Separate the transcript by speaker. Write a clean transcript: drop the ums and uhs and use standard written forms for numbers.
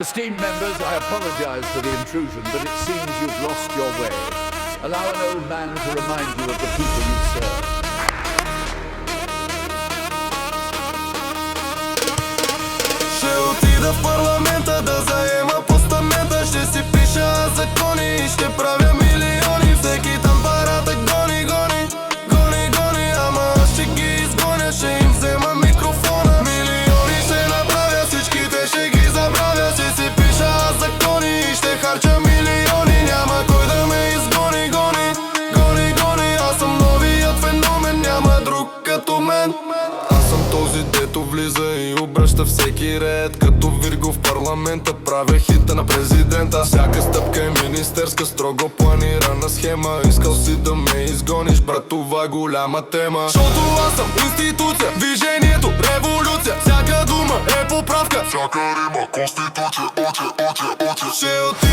Speaker 1: Esteemed members, I apologize for the intrusion, but it seems you've lost your way. Allow an old man to remind you of the people you serve.
Speaker 2: Ще отида в парламента да заема постамента. Ще си пиша закони и ще правя милиони. Всеки там парата гони, гони, гони, гони. Ама аз ще ги изгоня, ще им взема микрофона. Милиони ще направя, всичките ще ги забравя. Ще си пиша закони и ще харча милиони. Няма кой да ме изгони, гони, гони, гони. Аз съм новият феномен, няма друг като мен. Аз съм този, дето влиза и обръща всеки ред. Като Вирго в парламента правя хита на президента. Всяка стъпка е министерска, строго планирана схема. Искал си да ме изгониш, брат, това е голяма тема. Защото аз съм институция, движението, революция. Всяка дума е поправка, всяка рима, конституция, оче. Ще отида